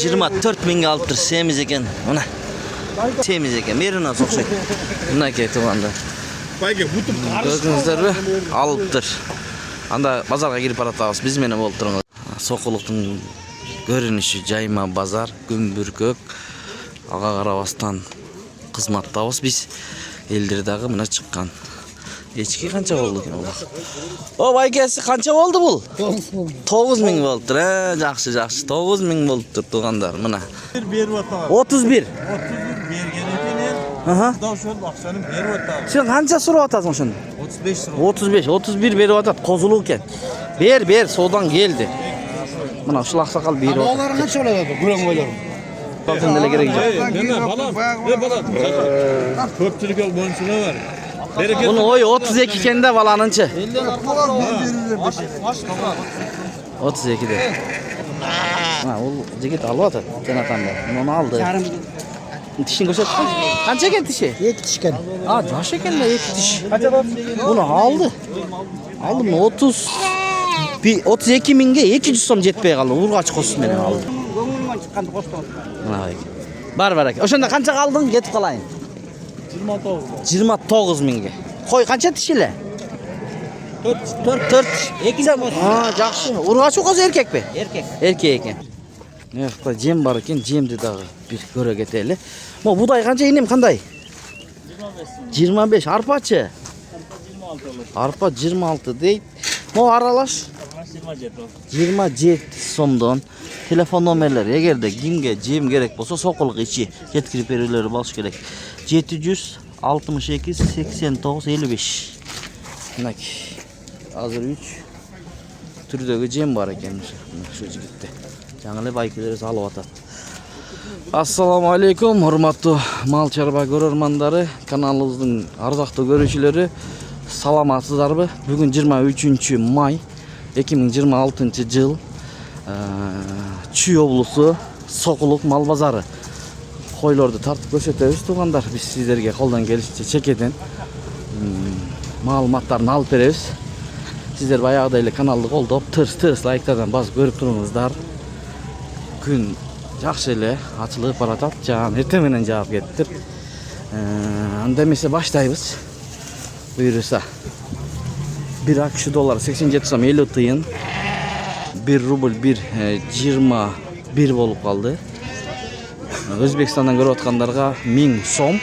24 mingga alıptır. Semiz eken. Mana. Semiz eken. Merina soqşak. Mınakey tuğanlar. Gördünüzler mi? Alıptır. Anda bazarga girip baratabız. Biz meni bolup turыңыз. Soquluqtun görünüşü jayma bazar, gümbürkök. Aga karabastan kızmattабыз. Biz eldirdagi mına çıkkan. Echki qancha bo'ldi ekan ular? O baykasi qancha bo'ldi bu? 9 ming bo'ldi. Yaxshi, yaxshi. 9 ming bo'ldi tuğanlar mana. Berib o'taman. 31. 31 bergan ekan. Aha. Xudo shu vaqtini berib o'taman. Sen qancha so'rab atasan shuni? 35 so'rab. 35, 31 berib atat. Qo'zuluq ekan. Ber, so'dan keldi. Mana shu laqsaqal berib atat. Bolalar qancha oladi? Guram o'ylar. Qanday kerak yo'q. Nima balam? Balam. Ko'pchilik ol bo'lishlar var. Buni oy 32 ekanda balanınchi. 32 de. Ha, u jigit alyapti. Jonatanda. Buni oldi. Tishing ko'rsatdi. Qancha ekan tishi? 2 tish ekan. Ha, yosh ekanda 2 tish. Qancha bo'ldi? Buni oldi. Aldim 32 mingga 200 so'm jetpay qoldi. Urg'ach qo'shib meni oldi. Ko'nglimdan chiqqanda qo'shdim. Mana bar aka. O'shanda qancha qolding? Ketib qolayin. 29 mingga. Qo'y qancha tishilar? 4. Ha, yaxshi. Urg'ach o'qoz erkakmi? Erkak ekan. Yo'qda jem bor ekan, jemni dag'i bir ko'ra ketaylik. Mo buday qancha inim qanday? 25. Arpachi? 26. Arpa 26 deydi. Mo aralash? 27 so'mdan. Telefon nomerlari agarda kimga jem kerak bo'lsa, soqoliq ichi yetkirib beruvlari bo'lish kerak. 762 89 55. Mana hozir 3 turdagi jem bor ekan shu yigitda. Жаңылы байкелер салып атат. Assalomu alaykum, hurmatli mal chorva ko'rarmandari, kanalımızın ardaqlı görüşçüleri. Salamatсыздарбы? Бүгін 23 may 2026 yıl. Чүй облысы Soquluq mal bazarı. Qo'ylarni tartib ko'rsatamiz tuğanlar. Biz sizlarga qo'ldan kelishincha chekeden ma'lumotlarni olib beramiz. Sizlar bayağıdayla kanalni qo'llab, tırs like'lardan bosib ko'rib turыңыздар. Gün yaxshi ele açılıb baratat. Can ertemenen javob ketdi. Anda emese başlaymiz. Buyursa. 1 AQSh dollari 87 so'm 50 tiyin. 1 rubl 1.21 bo'lib qoldi. O'zbekistondan ko'rib atqanlarga 1000 so'm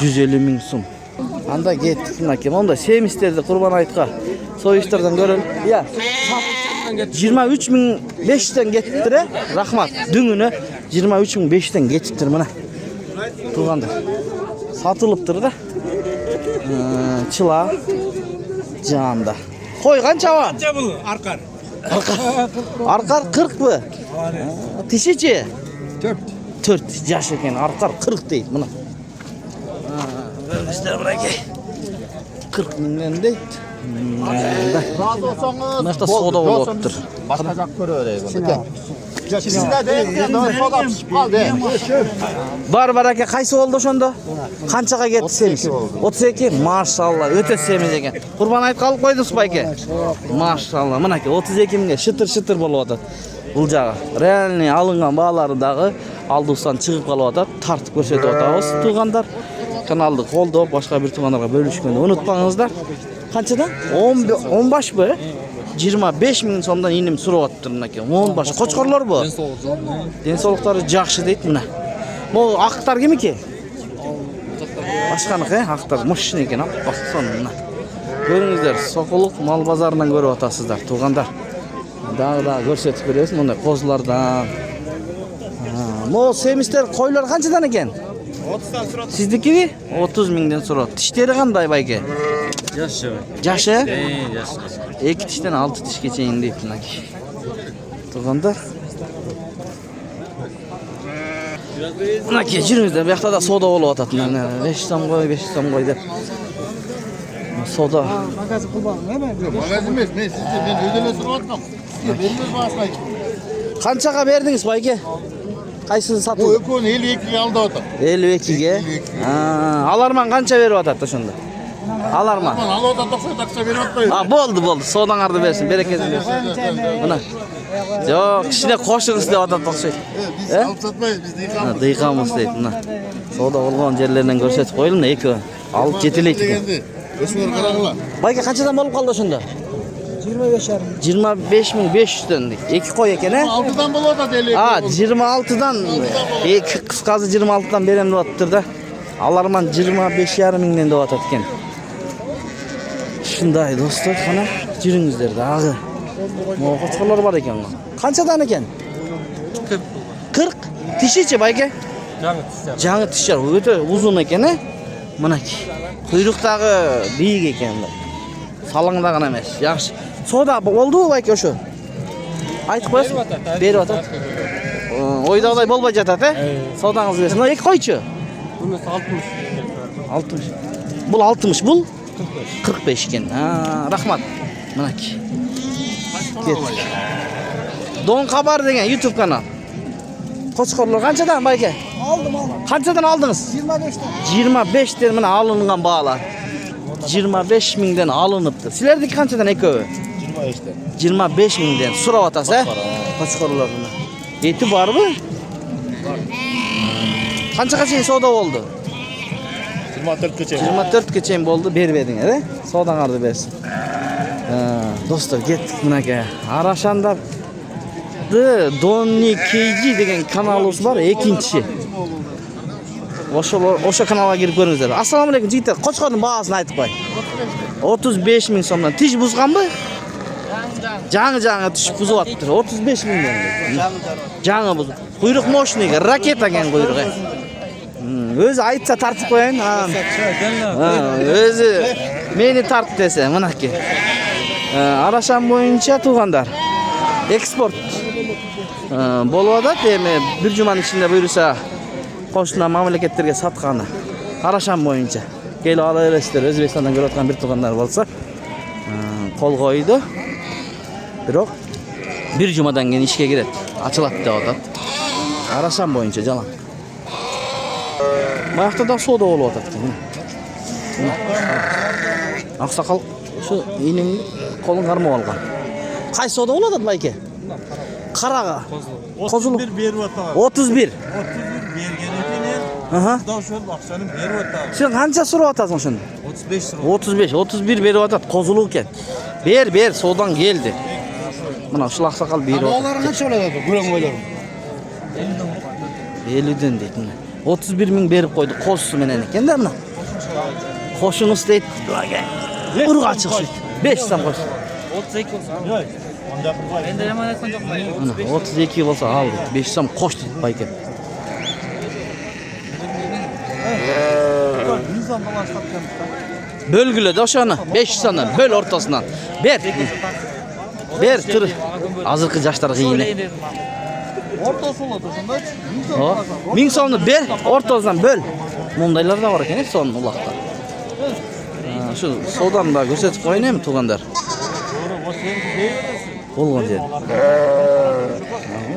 150 ming so'm. Anda ketdik aka. Onda semislerdi Qurban aytqa. So'yishlardan ko'ril. Ya. 23.500 dan ketibdir. Rahmat. Düngüne 23.500 dan ketibdir mana. Tuğanlar. Satılıptır da. Çıla canda. Qo'y qancha var? Qancha bu? Arqar. Arqar 40 mı? Tişichi? 4. 4 yaş ekan. Arqar 40 deydi mana. Görmüşler buraya. 40 mingdan deydi. Razı olsanız. Maqta soda bo'lyaptir. Başqa joq ko'raveraylik. Sizlar deyapti, soda pishib qoldi. Bar aka qaysi oldu o'shanda? Qanchaga ketdi semiz? 32. Maşallah, o'ta semiz ekan. Qurban ayt qolib qo'ydingiz aka. Maşallah, mana aka 32 mingga shitir bo'lyapti. Bu jag'i realniy alingan baholardagi aldusdan chiqib qolyapti. Tartib ko'rsatyapmiz tuğanlar. Kanalni qo'llab boshqa bir tuğanlarga bölüşkönni unutmangizlar. Qanchadan? 15 mi? 25 ming so'mdan inim so'rayaptir aka. 15 qo'chqorlar bu. Densoqliqlari yaxshi deydi mana. Bu aqtar kimiki? Boshqaniki, aqtar mushni ekan, baqson mana. Ko'ringizlar, Soquluq mal bozoridan ko'rib atasizlar, tuğanlar. Dağda ko'rsatib beramiz bunday qo'zlardan. Mo semislar qo'ylar qanchadan ekan? 30 dan so'radi. Siznikimi? 30 mingdan so'radi. Tishlari qanday bayka? Yaxshi. Yaxshi? Yaxshi. 2 tishdan 6 tishgacha endi deyapti. Tuğanlar. Mana kechiringizlar, bu yoqda soda bo'lyapti. 5 so'm qo'y deb. Soda. Magazin qilmoqmi? Magazin emas, men sizga men o'zimga so'rayapman. Sizga bermiz boshlaydi. Qanchaga berdingiz bayka? Qaysini sotdingiz? Bu ekoni 52 ga aldi ota. 52 ga. Alarman qancha berib atadi shunda? Alarman. Aman al oda taksa verip atmayın. Ha boldu. Soğudanardı versin. Bereketini versin. Buna. Yok, kişine koşunuz diye adam bakıyor. Biz alıp satmayız, biz de yıkamız. Dıyıkamız deyip buna. Soğuda olgan yerlerinden görsetip koyalım da iki. Alıp jetileydik. Ösmür karakılar. Bayka kançadan bolup kaldı şunda? 25.500'den. İki koy eken he? 6'dan bol oda deli. Ha 26'dan. İki kıskazı 26'dan berem de atıptır da. Alarman 25.500'den de atatken. Şunday dostlar, kana жүріңіздер дағы. Qo'chqorlar bor ekan. Qanchadan ekan? 40. Tishichi bayka? Жаңы tishlar. O'ta uzun ekan, ha? Manaki. Quyruqdagi biyik ekan. Salangdagina emas. Yaxshi. Soda bo'ldi-ku bayka o'sha. Aytib qo'yasiz. Berib atat. O'ydag'day bo'lmay jatat, ha? Sodangiz bersin. Mana ikki qo'ychi. Bunisi 60. 60. Bul 60, bul 45 ekan. Ha, rahmat. Manaki. Don Xabar degan YouTube kanal. Qo'chqorlar qanchadan bayka? Aldım. Qanchadan oldingiz? 25 dan mana olingan baholar. 25 mingdan olinibdi. Sizlardagi qanchadan ekovi? 25 mingdan so'rab otasiz, ha? Qo'chqorlar buni. Eti bormi? Qanchaga savdo bo'ldi? 24 keçe. 24 gacha bo'ldi, berib eding, ha? Savdangizni bersin. Do'stlar, ketdik bunaqa. Arashanda Donni KG degan kanalimiz bor, ikkinchi. O'sha kanalga kirib ko'ringizlar. Assalomu alaykum jigitlar. Qo'chqorning bahosini aytib qo'y. 35 ming so'mdan tish buzganmi? Jangi tish buzyapti. 35 mingdan. Jangi buzib. Quyruq moshinaga raketa ekan quyrug'i. O'zi aytsa tartib qo'yayin. O'zi meni tart desa, manaki. Arasham bo'yicha tug'andar. Eksport bo'ladi, demi bir jumaning ichida buyursa qo'shnilar mamlakatlarga satqani. Arasham bo'yicha kelib olaverasizlar. O'zbekistondan kelayotgan bir tug'anlar bo'lsa, qo'l qo'ydi. Biroq bir jumadan keyin ishga kiradi. Ochiladi deyapti. Arasham bo'yicha jalan. Bayaqda da savdo bo'lyapti. Aqsaqal shu ining qo'lini qarmab olgan. Qaysi savdo bo'ladi bayka? Qaraga. Qo'zulu 31 berib o'tar. 31. 31 berganidan Aha. xudo shu ақшаны berib o'tar. Sen qancha so'rayapsan shuni? 35 so'm. 35, 31 berib o'tadi. Qo'zulu ekan. Ber, savdodan keldi. Mana shu aqsaqal berib o'tadi. Oğları kaç oladu? Gülen koylar. 50'den deydi. 31 ming berib qo'ydi qo'zisi menen ekanda buni. Qo'shiniz deydi. Urg'a chiqdi. 5 so'm qo'sh. 32 olsa. Yo'q. Unda qilib. Endi nima aytgan yo'qman. 32 bo'lsa oldi. 5 so'm qo'shdi bayka. 100 so'm falan satgan. Bölgüledi o'shani 5 so'mdan böl o'rtasidan. Ber, tur. Hozirgi yoshlar qiyin. O'rtasi bo'ladi shunda. 1000 so'mni ber, o'rtasidan böl. Mundaylar da bor ekan, son uloqda. Shu savdonni ko'rsatib qo'yaymi tug'andar? Bo'lgan yer.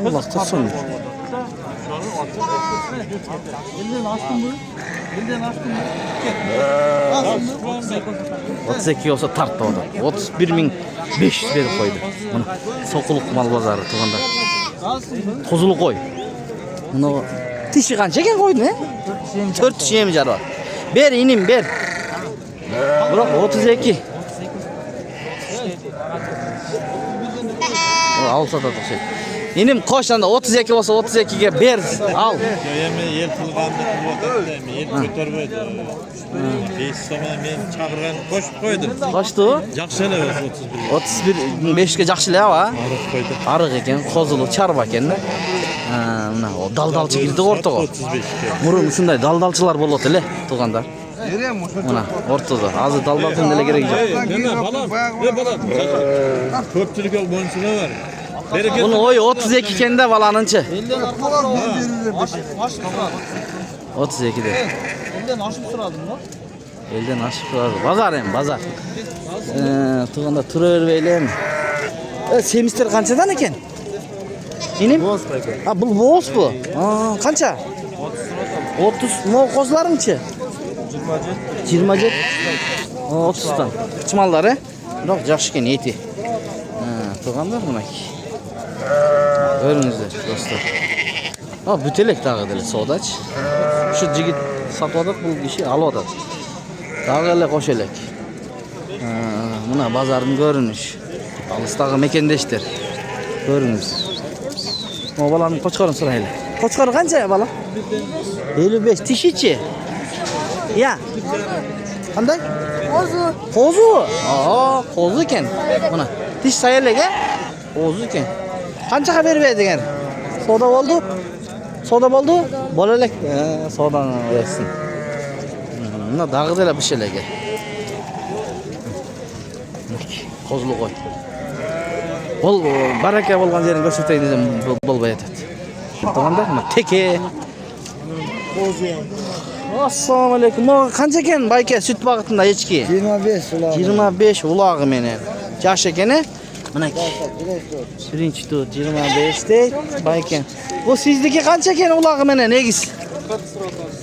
Uloqda son. Elden açtın mı? 32 olsa tartdı o da. 31.500 berip koydu. Bunu Sokuluk mal bazarı tuganda. Kozulu koy. Bunu tişi kança eken koydu ne? 4 tişi yemicar var. Ber inim ber. Bırak 32. Al satadı şey. İnim koşanda 32 olsa 32'ye ber al. Yeme yer qilganni qilyapti, men ko'tarmaydi. 5 so'm men chaqirgan qo'shib qo'ydim. Kaçtı o? Yaxshilar 31. 31 5'ge yaxshilar va. Arif qo'ydi. Arıq ekan, qozulu, charba ekan da. Mana o daldalçı girdi o'rtaga. 35 ga. Murun shunday daldalchilar bo'ladi le, tug'andar. Mana o'rtada. Hozir daldalchining nima keragi yo'q. Balam. Ko'pchilik bo'lsalar var. Buni o'y 32 ekanda balanınchi. 32 de. Elden aşıp sıradım lan. Elden aşıp turadi. Bazar ham, bazar. Tug'anda turavermaylar. Semistr qanchadan ekan? Inim? Ha, bu boz bu. Qancha? 30. Mo qo'zlaringchi? 27. 30'dan. Çimalları. Biroq yaxshi ekan eti. Turganlar demek. Görünüzler dostlar. Ha bütelek dağı dele sodaç. Şu jigit satwadak bu kişi alwadak. Dağı ele qo'shelek. Buna bazarın görünüş. Alısdağı mekendeştir. Görünüz. O balanın qo'chqorini so'raylik. Qo'chqor qancha bala? 55 tişichi. Ya. Qanday? Qo'zi. Qo'zi ekan. Buna tish sayerlik a? Qo'zi ekan. Qanchaga berib berdigan? Soda bo'ldi? Soda bo'ldi? Bolalak sodani bersin. Buna dag'dilar bishalarga. Qo'zli qo'y. Bol baraka bo'lgan yerini ko'rsataylik desam bo'lmay yotadi. To'g'anda nima teke. Assalomu alaykum. Qancha ekan bayka süt bag'itida echki? 25 ular. 25 ulog'i meni. Yosh ekani. Mana birinchi tut 25 dey baykan. Bu sizniki qancha ekan ulog'i meni negiz?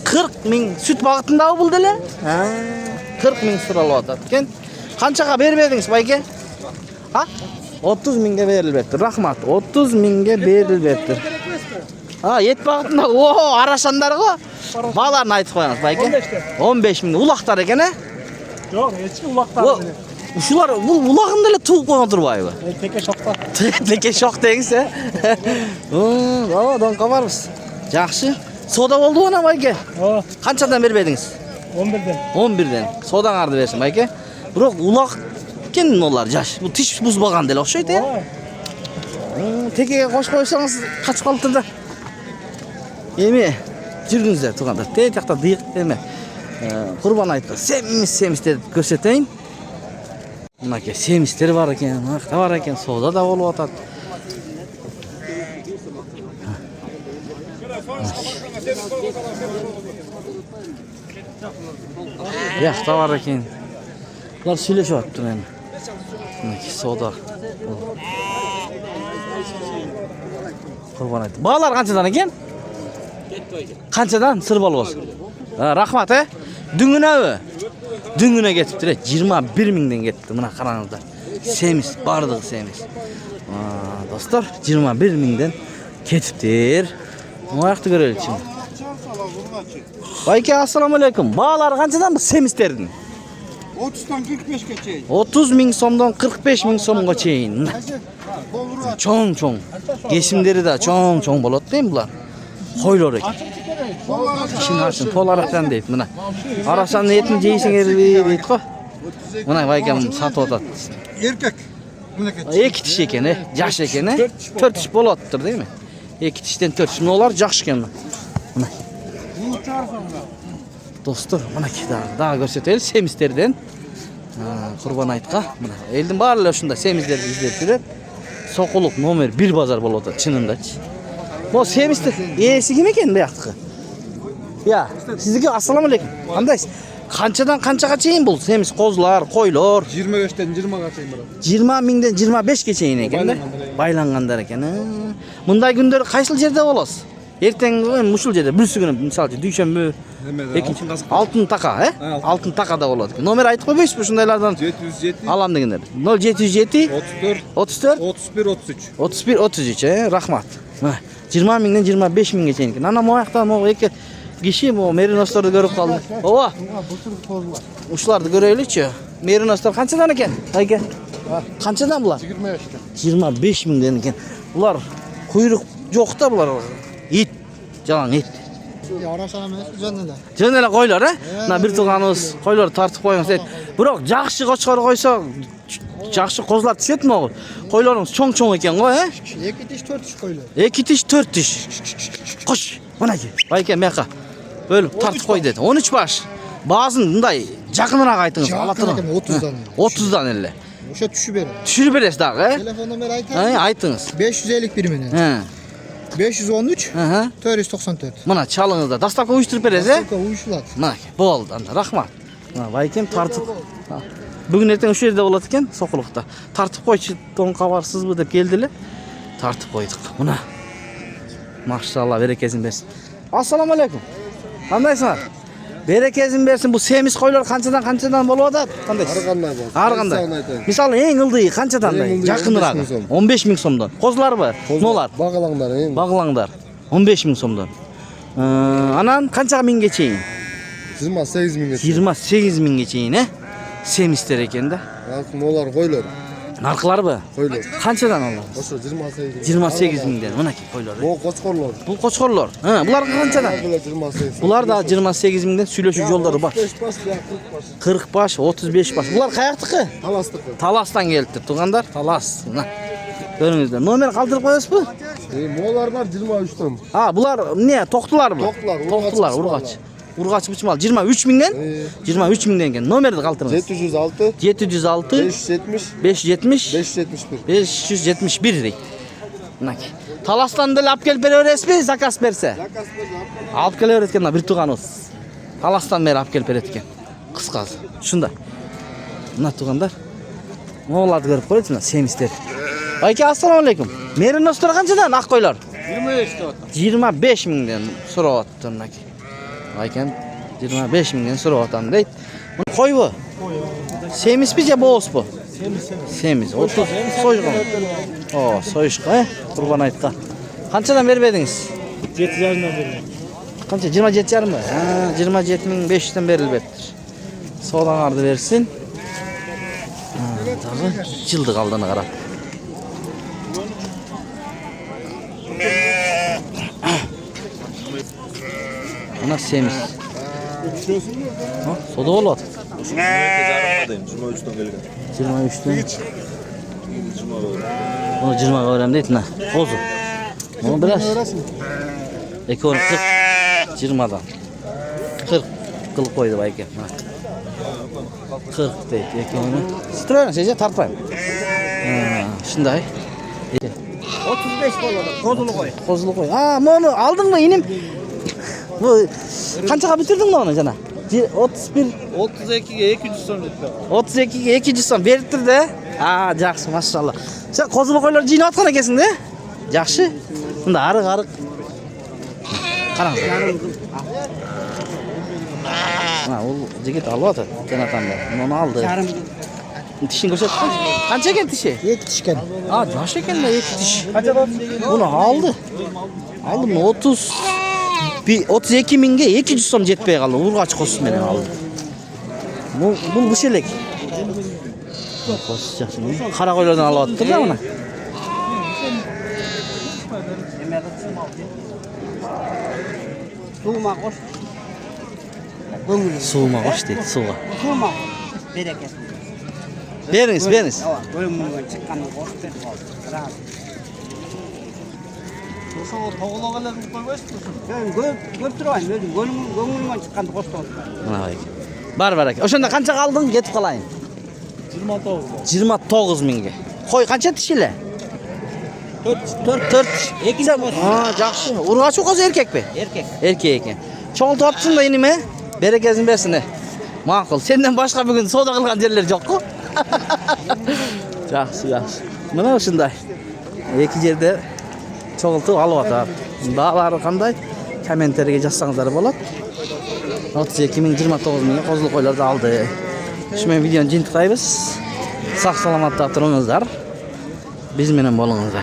40 ming süt bag'itida bo'ldilar? Ha, 40 ming so'ralyapti ekan. Qanchaga berib berdingiz bayka? Ha? 30 mingga berilibdi. Rahmat. 30 mingga berilibdi. Ha, yet bag'itida. O, arashanlarga balarni aytib qo'yamiz bayka. 15 ming uloqlar ekan a? Yo'q, hech uloqlar. Shular bu ulog'imda tug'ib qo'ygan turbaymi? Teke shoqda. Teke shoq degsiz a? Don qabarmiz. Yaxshi. Soda bo'ldi ona bayka. Qanchadan berib berdingiz? 11dan. 11dan. Soda qardi bersin bayka. Biroq uloq kim ular yosh. Bu tish buzmaganlar o'xshaydi. Tekega qo'shib qo'ysangiz qachib qolibdi-da. Yeme. Jirginizlar turganda. Teytaqda diyiq deme. Qurbon aytdi. Semiz deb ko'rsatayin. Bunaka semistер var ekan, vaqt var ekan, soda da bo'lyotadi. Yaxta var ekan. Ular сөйлесhyapti meni. Bunaka soda. Qurbon aytdi. Bolalar qanchadan ekan? Qanchadan sir bo'libsiz? Rahmat a. Dunginavi. Düngüne getiptiler. 21 mingden getdi. Buna qarangizlar. Semiz, bardığı semiz. Dostlar, 21 mingden ketiptir. Bu ayaqda göreylik şimdi. Bayka, assalamu alaykum. Bağlar qanchadan bu semizlerden? 30'dan 45 geçeyim. 30 ming so'mdan 45 ming so'mga cheyin. Çoğun. Geçimleri de çoğun bo'ladi değil mi bular? Qo'ylar ekan. İşini açın, polaraktan deyip buna. Araşanın etini jeysin deyip ko. Buna baykam satып atadi. Erkek. Iki tiş ekan, yosh ekan, 4 tiş bo'layaptir, değil mi? İki tishdan 4 tiş. Bular yaxshi ekan. Buna. Dostlar, mana daha ko'rsataylik semizlerden. Qurbon aytqa. Buna. Elдің barlar shunda semizlerni izlab yurib. Soquluq nomer 1 bozor bo'layapti, chinimdachi. Bu semizdir. Esi kim ekan bu yoqdagi? Ya, sizniki assalomu alaykum. Qandaysiz? Qanchadan qanchaga cheyin bu semiz qo'zlar, qo'ylar? 25'ten 20'ga çeyim bura. 20 mingdan 25 ga cheyin ekan-da. Baylanganlar ekan. Bunday kunlar qaysi yerda bo'lasiz? Ertangi mushul yerda, birsi kuni, masalan, dushanba, ikkinchi oltin taqa, he? Oltin taqada bo'ladi. Nomer aytib qo'ymaysiz bu shundaylardan? 707 Alam deganlar. 0707 34 34 31 33. he? Rahmat. Mana 20 mingdan 25 mingga cheyin ekan. Ana bu yoqda bu ikki kishi bu merinoslarni ko'rib qoldi. Ova. Ushlarni ko'raylikchi. Merinoslar qanchadan ekan? Aka. Qanchadan bular? 25'ten. 25 mingdan ekan. Bular quyruq yo'qda bular. Et, jalan et. Arasan emas, jonnalar. Jonnalar qo'ylar, ha? Na bir turganimiz qo'ylar tartib qo'yamiz. Biroq yaxshi qo'chqor qo'ysa, yaxshi qo'zlar tushadimi o? Qo'ylarimiz cho'ng ekan-ku, ha? 2 tish 4 tish qo'ylar. 2 tish 4 tish. Qo'sh, mana ki. Bayka meqa. Bo'lib tartib qo'y dedi. 13 baş. Ba'zin bunday yaqinroq aytingiz. 30dan. 30dan elle. O'sha tushib beradi. Tushirib berasiz da, ha? Telefon nomeri aytasiz. Ha, aytingiz. 551 meni. Ha. 513 Aha. 494. Mana çalыңızda. Dastavka uyushtirib berasiz, ha? Uyushuladi. Mana bo'ldi, anda rahmat. Mana baykim tartib. Bugun ertaga o'sha yerda bo'ladi ekan, Soquluqda. Tartib qo'ychi, to'n qabarsizmi deb keldilar. Tartib qo'ydik. Mana. Maşallah berekesin bersin. Assalomu alaykum. Qandaysizlar? Berekezin bersin. Bu semiz koylar kançadan bolup atat? Qanday? Har qanday bol. Har qanday. Misal eng ıldığı kançadan da? Eng ıldığı Yakınırağı. 15.000 so'm. 15.000 so'mdan. Kozlar Nolar? Bağlanglar en. Bağlanglar. 15.000 so'mdan. Anan kançaga mingge çeyin? 28.000 geçti. 28.000 çeyin, he? Semisler eken de. Altın olar koylar. Narkılar mı? Koylar. Kançadan alır? Oşo 28. 28.000'den. Mına ki koylar. Bu koçkorlar. Bu koçkorlar. Ha, bular kançadan. Böyle 28. Bular da 28.000'den süylöşü yolları var. 35 baş ya 40 baş. 40 baş, 35 baş. Bular kayaktıkı? Talastık. Talas'tan geldi tuğandar. Talas. Görünüzde. Nomer kaldırıp koyuyoruz mu? Moğollar var 23'ten. Ha, bular ne? Toktular mı? Toktular, Urgaç. Urgaç biçim al. 23.000'den? 23.000'den gel. Nomeri kaldırınız. 706 706 570 570 571. 571 deyik. Nak. Talas'tan da lap gelip bereriz mi? Zakas berse. Alp gelip öğretken bir tuğanız. Talas'tan beri alp gelip öğretken. Kıskaz. Şunda. Buna tuğandar. Moğollardı görüp koyuyorsun. Semisler. Ayki assalamu alaikum. Merin nostra kançadan ak koylar? 25.000'den so'rab atdım nak. Ayken 25.000'den so'rab atam deydi. Bunu koy bu. Semis mi ya boğuz bu? Semiz. 30 soyuşkan. O soyuşkan, he? Kurban aytqa. Kançadan verip ediniz? 7.5'dan veriyorum. Kança 27.5 mı? Ha, 27.500'den verilbettir. Soğudan ardı versin. Ha, tabii. Cıldı kaldığını qarab. Ana semiz. Ha, soda oladı. 23'ten. Bunu 20'ga verem deydi ne? Kozu. Bunu biraz. Ekonomik 40. 20'dan. 40 kılıp koydu bayke. 40 deydi ekonomik. Stroyana şeyce tartmayın. Şunday. 35 boladı. Kozulu koy. Kozulu koy. Aa, onu aldın mı inim? Bu kançaga bitirdin mi onu cana? 31 32'ye 200 son etti. 32'ye 200 son beriptir de. Aa, жақсы, maşallah. Sen kozulu koylar jiyinip atkan ekesin de? Жақсы. Bunda arık. Qarаңыз. Ha, ol jigit alıp atat. Kenatam da. Onu aldı. Dişin gösterdi. Kança eken dişi? 2 tişken. Aa, yaş eken de 2 diş. Bunu aldı. Aldım 30 32.000'ge 200 so'm jetpey kaldı. Urgaç kosun menen aldı. Bu şelek. Kosun yaxşı. Kara koylardan alıp attır da buna. Suğuma koş. Suğuma koş deydi, suğa. Suğuma koş. Bereket. Beriniz. Bölümünden çıkanı koş verip al. Rahat. Şu toğulağalar mı koyuyorsun? Ben görüp durayım. Gönlümden çıkanı koş verip al. Mana bak. Bar aka. Oşonda kança kaldın? Ketip kalayın. 29.000'ge. Koy kança dişile? 4. Ekinci olsun. Ha, жақсы. Urgaç koz erkek mi? Erkek. Erkek eken. Çoğul tapsın da inime. Berekezin bersin de. Maqul. Senden başka bugün soda kılgan yerler yok ku. Жақсы. Mana uşunday. Eki jerde çoğultup alıp atar. Dağları kanday? Kommentarga жазсаңыздар болот. 32.000 29.000 kozulu koylar da aldı. Şu videonu jintiqaymiz. Sağ salamatda turыңыздар. Biz menen bolуңуздар.